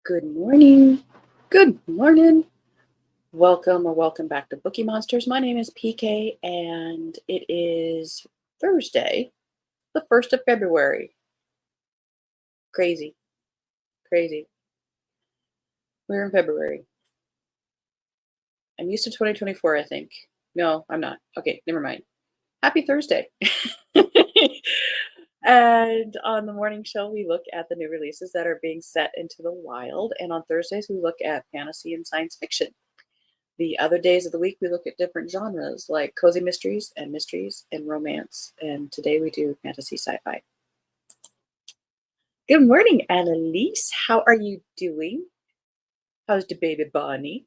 Good morning. Good morning. Welcome or welcome back to Bookie Monsters. My name is PK and it is Thursday, the 1st of February. Crazy, crazy. We're in February. I'm used to 2024, I think. No, I'm not. Okay, never mind. Happy Thursday. And on the morning show, we look at the new releases that are being set into the wild. And on Thursdays, we look at fantasy and science fiction. The other days of the week, we look at different genres like cozy mysteries and romance. And today we do fantasy sci-fi. Good morning, Annalise. How are you doing? How's the baby bunny?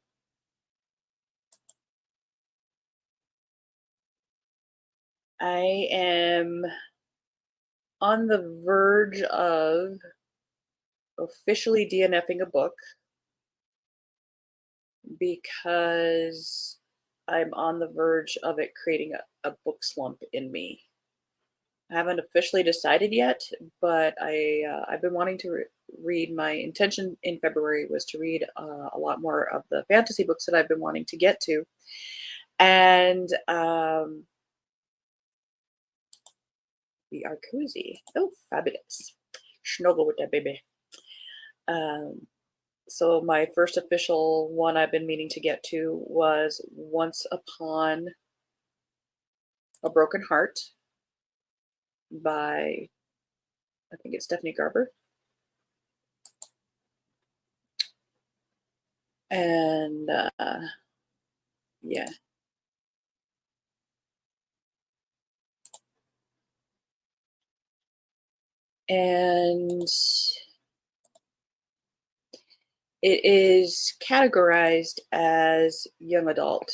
I am on the verge of officially DNFing a book because I'm on the verge of it creating a book slump in me. I haven't officially decided yet, but I've been wanting to read. My intention in February was to read a lot more of the fantasy books that I've been wanting to get to, and we are cozy. Oh, fabulous! Snuggle with that baby. Um, so my first official one I've been meaning to get to was Once Upon a Broken Heart by I think it's Stephanie Garber. And yeah. And it is categorized as young adult.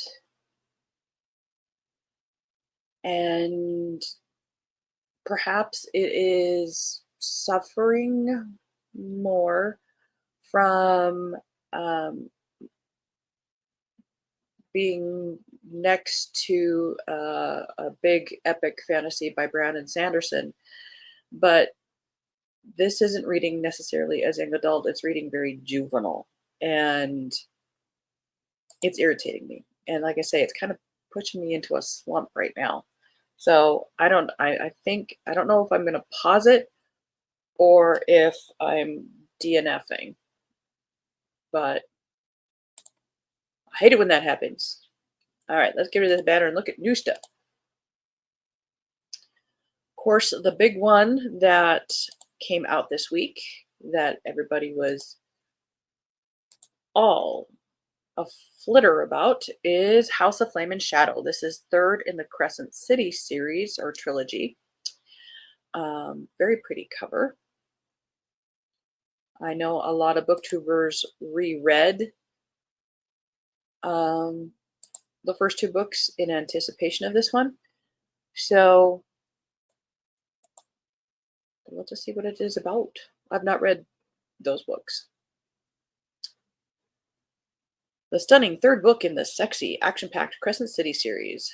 And perhaps it is suffering more from being next to a big epic fantasy by Brandon Sanderson. But this isn't reading necessarily as young adult, it's reading very juvenile. And it's irritating me. And like I say, it's kind of pushing me into a slump right now. So I think, I don't know if I'm going to pause it or if I'm DNFing, but I hate it when that happens. All right, let's get rid of this banner and look at new stuff. Of course, the big one that came out this week that everybody was all a flitter about is House of Flame and Shadow. This is third in the Crescent City series or trilogy. Very pretty cover. I know a lot of booktubers reread the first two books in anticipation of this one. So let's just see what it is about. I've not read those books. The stunning third book in the sexy, action-packed Crescent City series.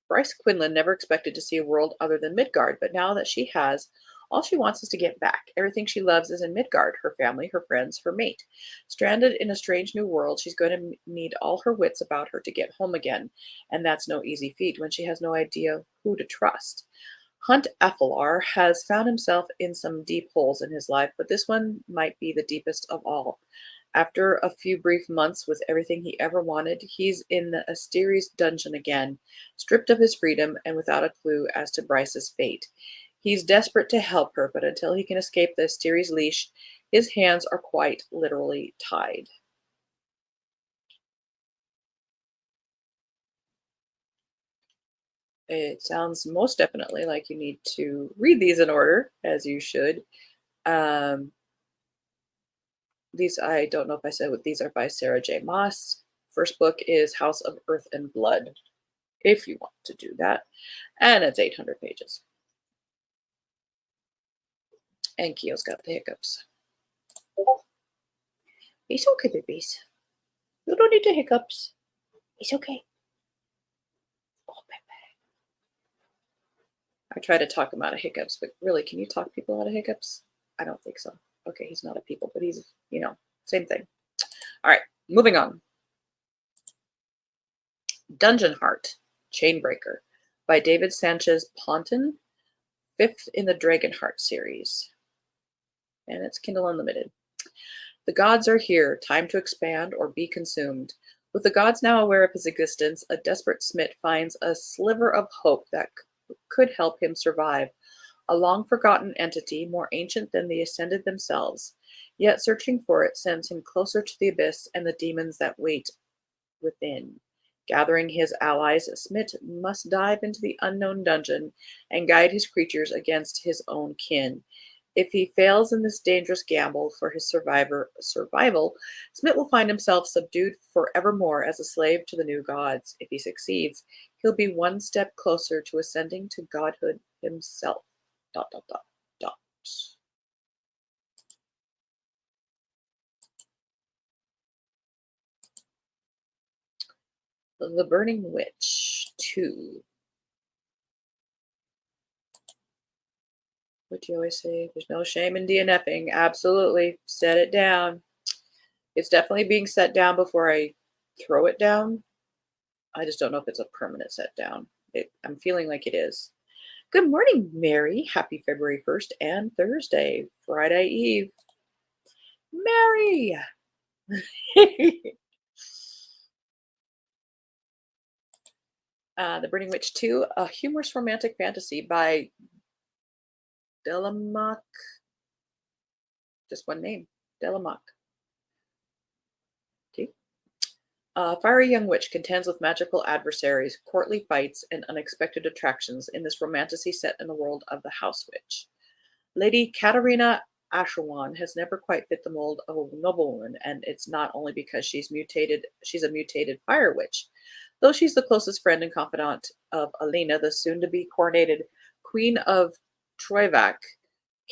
Bryce Quinlan never expected to see a world other than Midgard, but now that she has, all she wants is to get back. Everything she loves is in Midgard, her family, her friends, her mate. Stranded in a strange new world, she's going to need all her wits about her to get home again, and that's no easy feat when she has no idea who to trust. Hunt Athalar has found himself in some deep holes in his life, but this one might be the deepest of all. After a few brief months with everything he ever wanted, he's in the Asteri's dungeon again, stripped of his freedom and without a clue as to Bryce's fate. He's desperate to help her, but until he can escape the Asteri's leash, his hands are quite literally tied. It sounds most definitely like you need to read these in order, as you should. Um, These, I don't know if I said what these are, by Sarah J. Maas. First book is House of Earth and Blood, if you want to do that. And it's 800 pages. And Kio's got the hiccups. It's okay, babies. You don't need the hiccups. It's okay. Oh, baby. I try to talk him out of hiccups, but really, can you talk people out of hiccups? I don't think so. Okay, he's not a people, but he's, same thing. All right, moving on. Dungeon Heart, Chainbreaker by David Sanchez Pontin, fifth in the Dragonheart series. And it's Kindle Unlimited. The gods are here, time to expand or be consumed. With the gods now aware of his existence, a desperate smith finds a sliver of hope that could help him survive. A long forgotten entity, more ancient than the Ascended themselves. Yet searching for it sends him closer to the abyss and the demons that wait within. Gathering his allies, Smith must dive into the unknown dungeon and guide his creatures against his own kin. If he fails in this dangerous gamble for his survival, Smith will find himself subdued forevermore as a slave to the new gods. If he succeeds, he'll be one step closer to ascending to godhood himself. ... The Burning Witch 2. What do you always say? There's no shame in DNFing. Absolutely. Set it down. It's definitely being set down before I throw it down. I just don't know if it's a permanent set down. I'm feeling like it is. Good morning, Mary. Happy February 1st and Thursday, Friday Eve. Mary! The Burning Witch 2, a humorous romantic fantasy by Delamock. Just one name, Delamock. Okay. A fiery young witch contends with magical adversaries, courtly fights, and unexpected attractions in this romantasy set in the world of the House Witch. Lady Katarina Asherwan has never quite fit the mold of a noblewoman, and it's not only because she's a mutated fire witch. Though she's the closest friend and confidant of Alina, the soon-to-be coronated Queen of Troivak,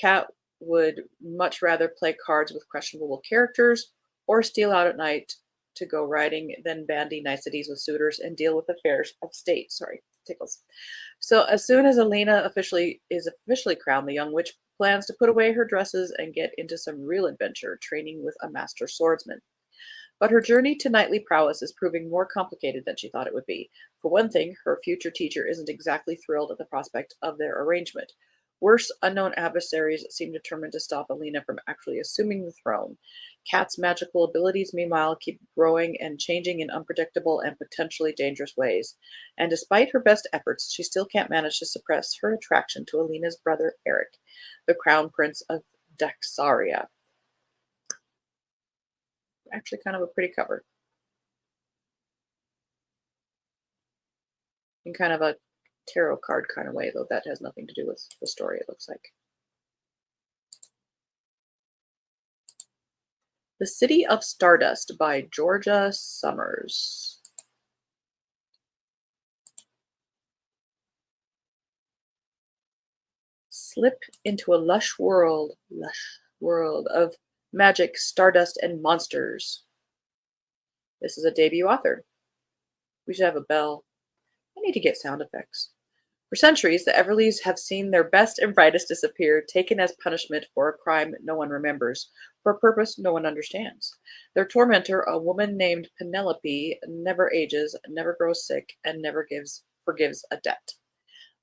Kat would much rather play cards with questionable characters or steal out at night to go riding than bandy niceties with suitors and deal with affairs of state. Sorry, tickles. So as soon as Alina is officially crowned, the young witch plans to put away her dresses and get into some real adventure, training with a master swordsman. But her journey to knightly prowess is proving more complicated than she thought it would be. For one thing, her future teacher isn't exactly thrilled at the prospect of their arrangement. Worse, unknown adversaries seem determined to stop Alina from actually assuming the throne. Kat's magical abilities, meanwhile, keep growing and changing in unpredictable and potentially dangerous ways. And despite her best efforts, she still can't manage to suppress her attraction to Alina's brother, Eric, the crown prince of Daxaria. Actually, kind of a pretty cover. In kind of a tarot card kind of way, though that has nothing to do with the story, it looks like. The City of Stardust by Georgia Summers. Slip into a lush world of magic, stardust, and monsters. This is a debut author. We should have a bell. I need to get sound effects. For centuries, the Everleys have seen their best and brightest disappear, taken as punishment for a crime no one remembers, for a purpose no one understands. Their tormentor, a woman named Penelope, never ages, never grows sick, and never forgives a debt.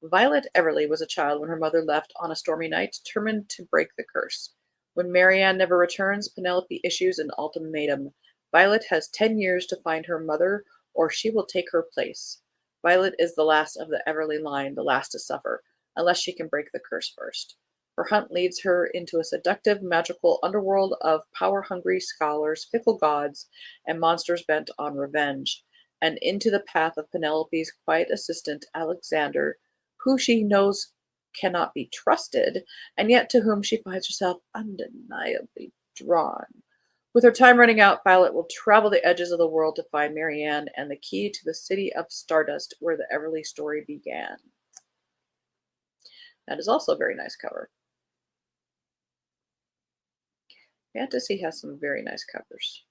Violet Everly was a child when her mother left on a stormy night, determined to break the curse. When Marianne never returns, Penelope issues an ultimatum. Violet has 10 years to find her mother, or she will take her place. Violet is the last of the Everly line, the last to suffer, unless she can break the curse first. Her hunt leads her into a seductive, magical underworld of power-hungry scholars, fickle gods, and monsters bent on revenge, and into the path of Penelope's quiet assistant, Alexander, who she knows cannot be trusted, and yet to whom she finds herself undeniably drawn. With her time running out, Violet will travel the edges of the world to find Marianne and the key to the City of Stardust where the Everly story began. That is also a very nice cover. Fantasy has some very nice covers.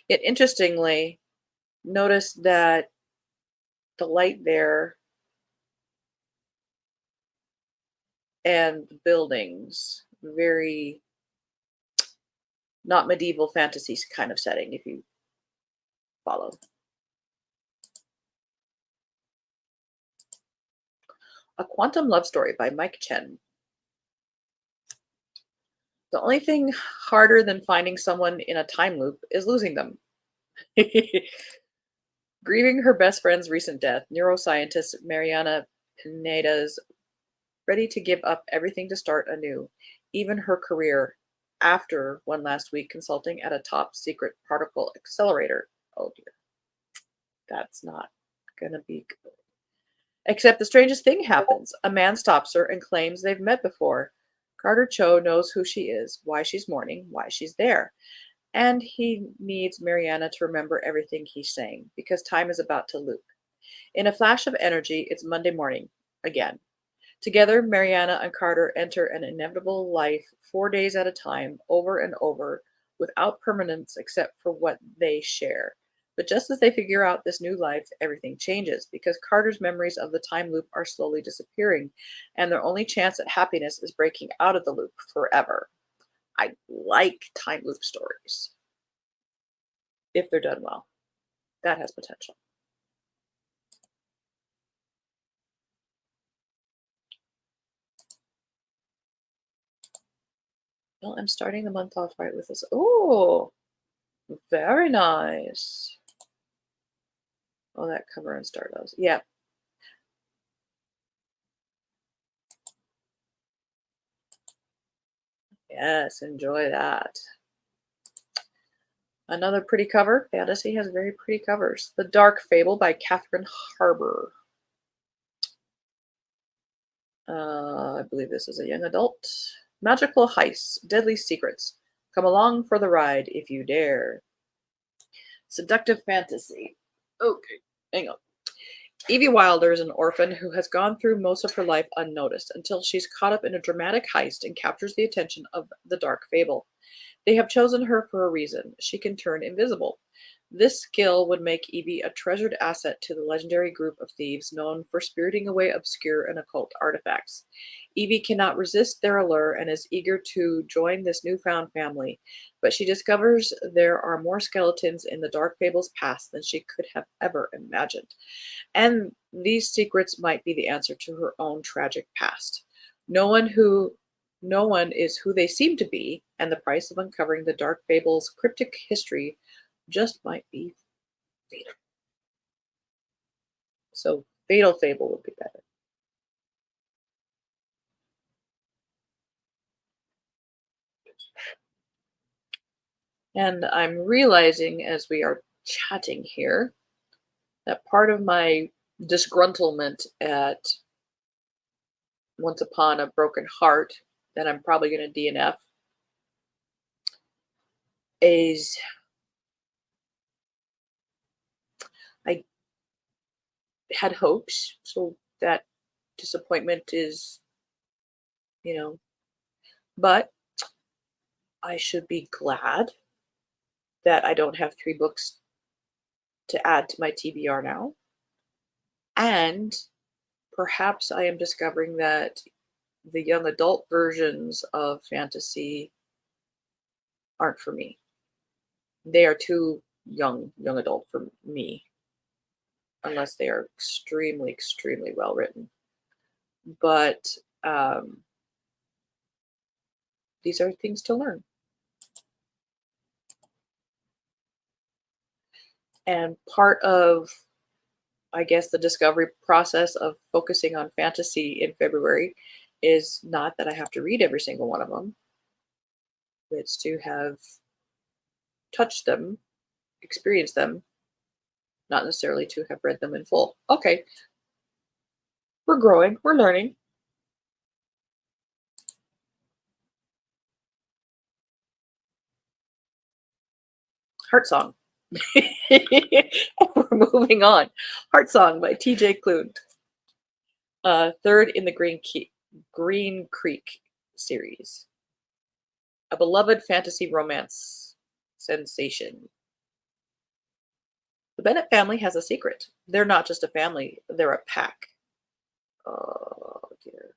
Yet interestingly, notice that the light there and the buildings very not medieval fantasy kind of setting, if you follow. A Quantum Love Story by Mike Chen. The only thing harder than finding someone in a time loop is losing them. Grieving her best friend's recent death, neuroscientist Mariana Pineda's ready to give up everything to start anew, even her career, after one last week consulting at a top secret particle accelerator. Oh dear, that's not gonna be good. Except the strangest thing happens. A man stops her and claims they've met before. Carter Cho knows who she is, why she's mourning, why she's there. And he needs Mariana to remember everything he's saying, because time is about to loop. In a flash of energy, it's Monday morning again. Together, Mariana and Carter enter an inevitable life 4 days at a time, over and over, without permanence except for what they share. But just as they figure out this new life, everything changes because Carter's memories of the time loop are slowly disappearing, and their only chance at happiness is breaking out of the loop forever. I like time loop stories if they're done well. That has potential. Well, I'm starting the month off right with this. Oh, very nice. Oh, that cover and Stardust. Yeah. Yes, enjoy that. Another pretty cover. Fantasy has very pretty covers. The Dark Fable by Catherine Harbour. I believe this is a young adult. Magical heists, deadly secrets. Come along for the ride if you dare. Seductive fantasy. Okay, hang on. Evie Wilder is an orphan who has gone through most of her life unnoticed until she's caught up in a dramatic heist and captures the attention of the Dark Fable. They have chosen her for a reason. She can turn invisible. This skill would make Evie a treasured asset to the legendary group of thieves known for spiriting away obscure and occult artifacts. Evie cannot resist their allure and is eager to join this newfound family, but she discovers there are more skeletons in the Dark Fable's past than she could have ever imagined. And these secrets might be the answer to her own tragic past. No one who no one is who they seem to be, and the price of uncovering the Dark Fable's cryptic history just might be fatal. So Fatal Fable would be better. And I'm realizing as we are chatting here that part of my disgruntlement at Once Upon a Broken Heart that I'm probably going to DNF is I had hopes, so that disappointment is, you know, but I should be glad that I don't have 3 books to add to my TBR now. And perhaps I am discovering that the young adult versions of fantasy aren't for me. They are too young adult for me, unless they are extremely, extremely well written. But these are things to learn. And part of, I guess, the discovery process of focusing on fantasy in February is not that I have to read every single one of them. It's to have touched them, experienced them, not necessarily to have read them in full. Okay, we're growing, we're learning. Heart Song. We're moving on. Heart Song by TJ Klune. Third in the Green Creek series. A beloved fantasy romance sensation. The Bennett family has a secret. They're not just a family, they're a pack. Oh dear.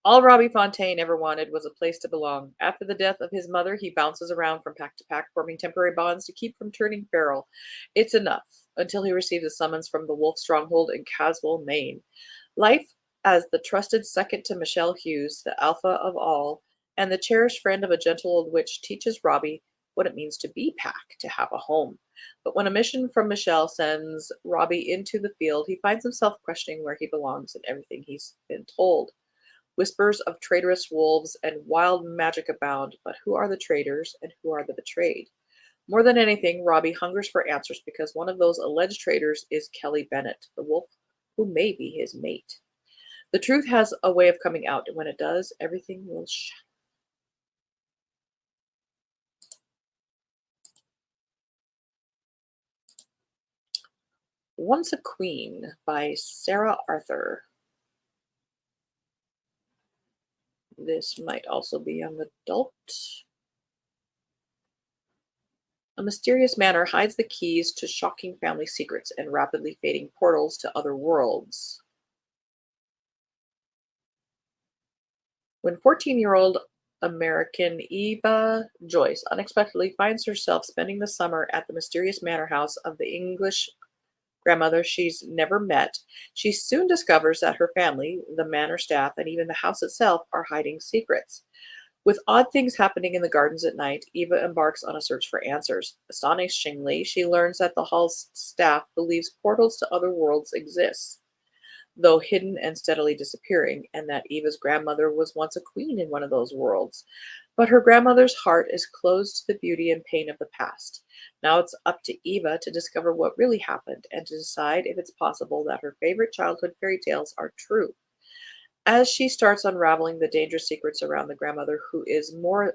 All Robbie Fontaine ever wanted was a place to belong. After the death of his mother, he bounces around from pack to pack, forming temporary bonds to keep from turning feral. It's enough until he receives a summons from the wolf stronghold in Caswell, Maine. Life as the trusted second to Michelle Hughes, the alpha of all, and the cherished friend of a gentle old witch, teaches Robbie what it means to be pack, to have a home. But when a mission from Michelle sends Robbie into the field, he finds himself questioning where he belongs and everything he's been told. Whispers of traitorous wolves and wild magic abound, but who are the traitors and who are the betrayed? More than anything, Robbie hungers for answers because one of those alleged traitors is Kelly Bennett, the wolf who may be his mate. The truth has a way of coming out, and when it does, everything will shatter. Once a Queen by Sarah Arthur. This might also be young adult. A mysterious manor hides the keys to shocking family secrets and rapidly fading portals to other worlds. When 14-year-old American Eva Joyce unexpectedly finds herself spending the summer at the mysterious manor house of the English grandmother she's never met, she soon discovers that her family, the manor staff, and even the house itself are hiding secrets. With odd things happening in the gardens at night, Eva embarks on a search for answers. Astonishingly, she learns that the hall's staff believes portals to other worlds exist, though hidden and steadily disappearing, and that Eva's grandmother was once a queen in one of those worlds. But her grandmother's heart is closed to the beauty and pain of the past. Now it's up to Eva to discover what really happened and to decide if it's possible that her favorite childhood fairy tales are true. As she starts unraveling the dangerous secrets around the grandmother who is more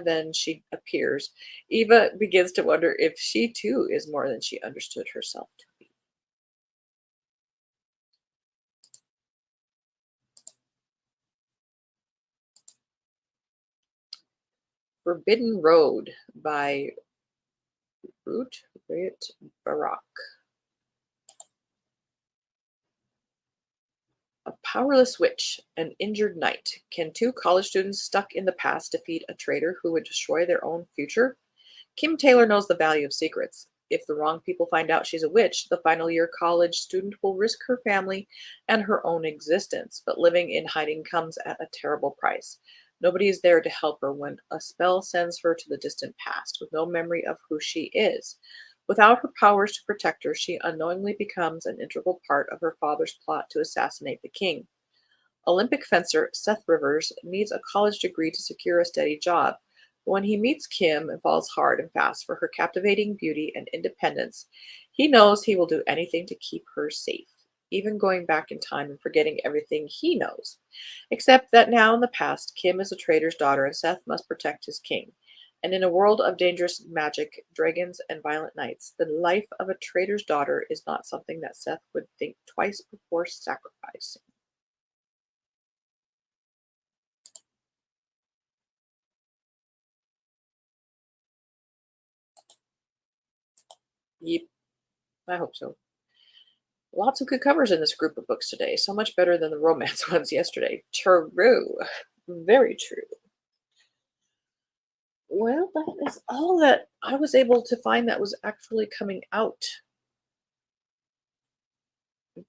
than she appears, Eva begins to wonder if she too is more than she understood herself to be. Forbidden Road by Ruth Barak. A powerless witch, an injured knight. Can two college students stuck in the past defeat a traitor who would destroy their own future? Kim Taylor knows the value of secrets. If the wrong people find out she's a witch, the final year college student will risk her family and her own existence. But living in hiding comes at a terrible price. Nobody is there to help her when a spell sends her to the distant past, with no memory of who she is. Without her powers to protect her, she unknowingly becomes an integral part of her father's plot to assassinate the king. Olympic fencer Seth Rivers needs a college degree to secure a steady job. But when he meets Kim and falls hard and fast for her captivating beauty and independence, he knows he will do anything to keep her safe, even going back in time and forgetting everything he knows. Except that now in the past, Kim is a traitor's daughter and Seth must protect his king. And in a world of dangerous magic, dragons, and violent knights, the life of a traitor's daughter is not something that Seth would think twice before sacrificing. Yep, I hope so. Lots of good covers in this group of books today. So much better than the romance ones yesterday. True. Very true. Well, that is all that I was able to find that was actually coming out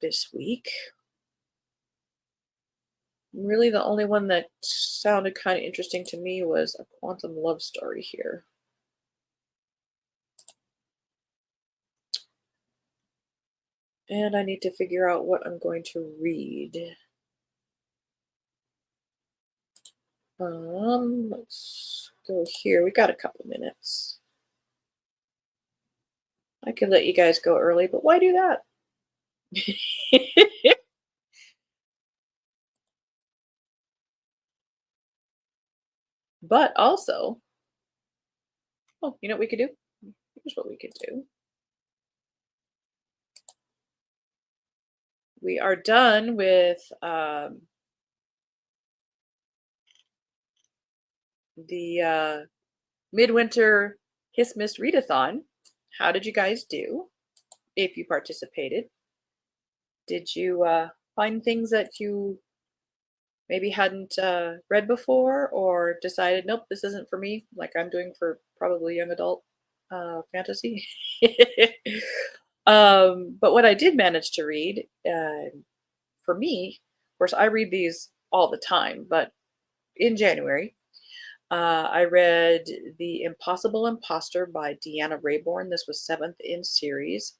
this week. Really, the only one that sounded kind of interesting to me was a quantum love story here. And I need to figure out what I'm going to read. Let's go here. We got a couple minutes. I could let you guys go early, but why do that? But also, oh, you know what we could do? Here's what we could do. We are done with the midwinter Hiss Miss Readathon. How did you guys do? If you participated, did you find things that you maybe hadn't read before or decided, nope, this isn't for me, like I'm doing for probably young adult fantasy. But what I did manage to read, for me, of course, I read these all the time, but in January, I read The Impossible Imposter by Deanna Raybourn. This was seventh in series.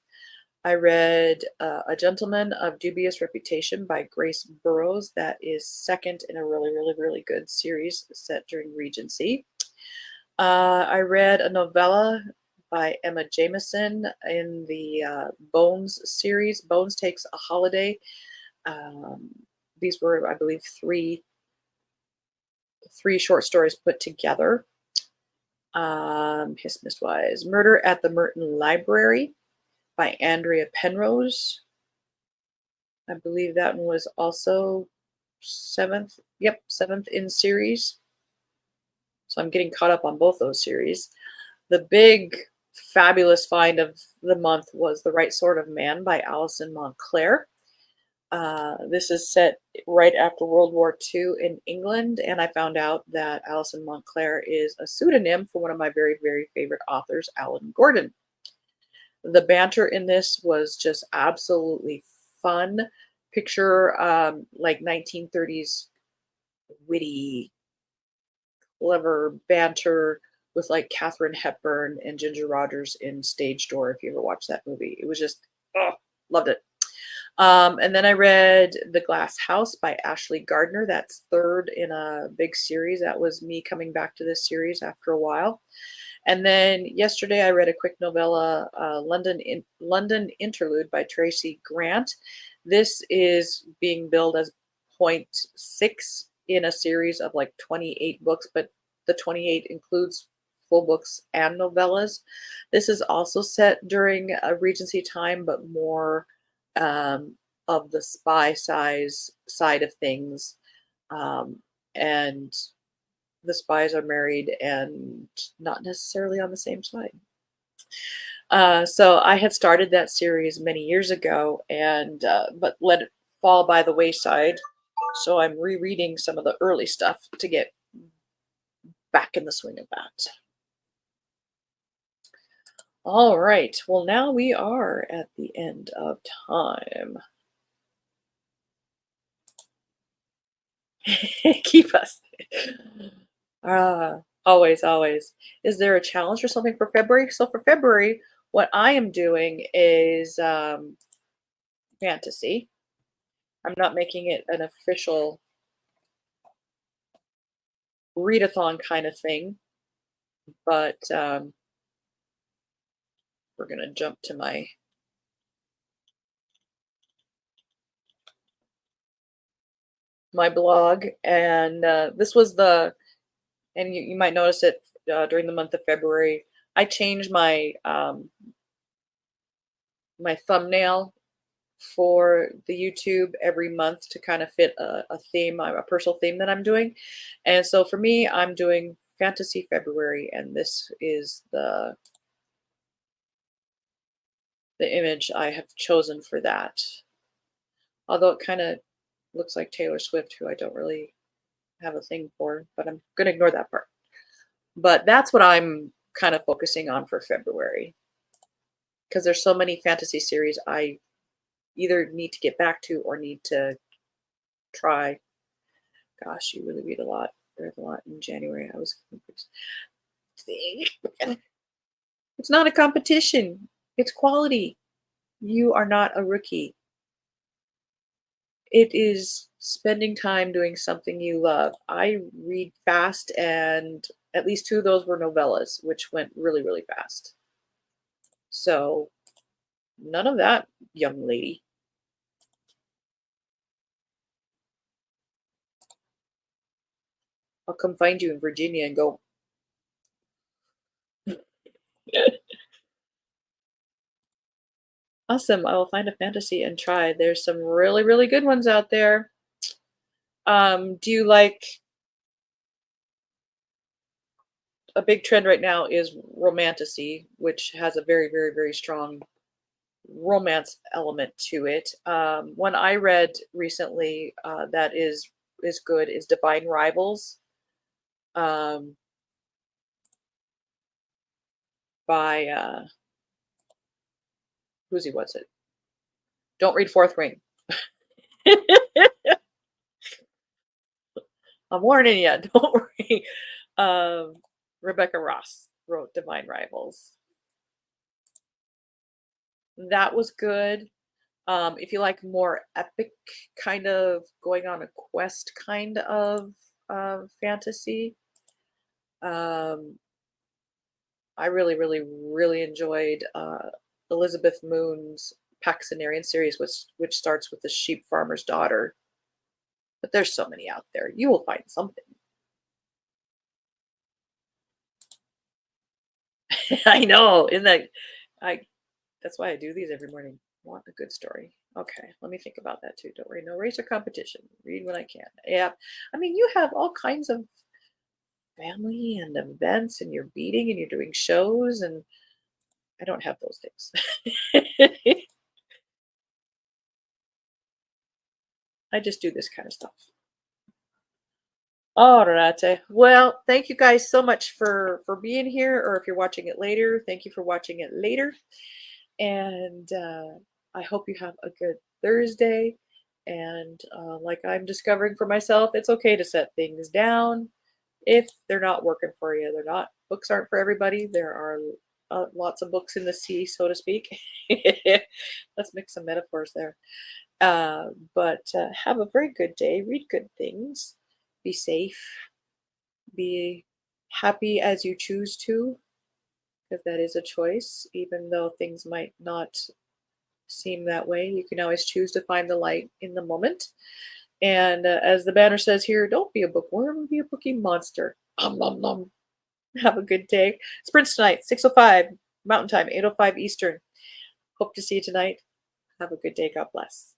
I read A Gentleman of Dubious Reputation by Grace Burrows. That is second in a really, really, really good series set during Regency. I read a novella by Emma Jameson in the Bones series. Bones Takes a Holiday. Um, these were, I believe, three short stories put together. His Mistwise, Murder at the Merton Library by Andrea Penrose. I believe that one was also seventh. Yep, seventh in series. So I'm getting caught up on both those series. The big fabulous find of the month was The Right Sort of Man by Alison Montclair. This is set right after World War II in England, and I found out that Alison Montclair is a pseudonym for one of my very, very favorite authors, Alan Gordon. The banter in this was just absolutely fun. Picture like 1930s witty, clever banter with like Katharine Hepburn and Ginger Rogers in Stage Door. If you ever watched that movie, it was just, oh, loved it. And then I read The Glass House by Ashley Gardner. That's third in a big series. That was me coming back to this series after a while. And then yesterday I read a quick novella, London Interlude by Tracy Grant. This is being billed as point 0.6 in a series of like 28 books, but the 28 includes full books and novellas. This is also set during a Regency time, but more of the spy side of things. And the spies are married and not necessarily on the same side. So I had started that series many years ago, and but let it fall by the wayside. So I'm rereading some of the early stuff to get back in the swing of that. All right. Well, now we are at the end of time. Keep us. Always, always. Is there a challenge or something for February? So for February, what I am doing is fantasy. I'm not making it an official readathon kind of thing, but we're going to jump to my blog, and this was and you might notice it during the month of February. I changed my thumbnail for the YouTube every month to kind of fit a theme, a personal theme that I'm doing. And so for me, I'm doing Fantasy February, and this is the image I have chosen for that. Although it kind of looks like Taylor Swift, who I don't really have a thing for, but I'm going to ignore that part. But that's what I'm kind of focusing on for February, because there's so many fantasy series I either need to get back to or need to try. Gosh, you really read a lot in January. I was it's not a competition. It's quality. You are not a rookie. It is spending time doing something you love. I read fast, and at least two of those were novellas, which went really, really fast. So none of that, young lady. I'll come find you in Virginia and go. Awesome. I will find a fantasy and try. There's some really, really good ones out there. Do you like a big trend right now is romantasy, which has a very, very, very strong romance element to it. One I read recently that is is good is Divine Rivals, um, by who's he? What's it? Don't read Fourth Ring. I'm warning you. Don't read. Um, Rebecca Ross wrote Divine Rivals. That was good. If you like more epic kind of going on a quest kind of fantasy, um, I really, really, really enjoyed Elizabeth Moon's Paxenarian series, which starts with the sheep farmer's daughter. But there's so many out there. You will find something. I know. In that, I that's why I do these every morning. Want a good story. Okay, let me think about that too. Don't worry, no race or competition. Read when I can. Yeah. I mean, you have all kinds of family and events, and you're beating and you're doing shows, and I don't have those days. I just do this kind of stuff. All right. Well, thank you guys so much for being here, or if you're watching it later, thank you for watching it later. And I hope you have a good Thursday. And like I'm discovering for myself, it's okay to set things down if they're not working for you. They're not, books aren't for everybody. There are lots of books in the sea, so to speak. Let's mix some metaphors there. But have a very good day. Read good things. Be safe. Be happy as you choose to, because that is a choice, even though things might not seem that way. You can always choose to find the light in the moment. And as the banner says here, don't be a bookworm, be a bookie monster. Nom, nom. Have a good day. Sprints tonight, 6:05 Mountain Time, 8:05 Eastern. Hope to see you tonight. Have a good day. God bless.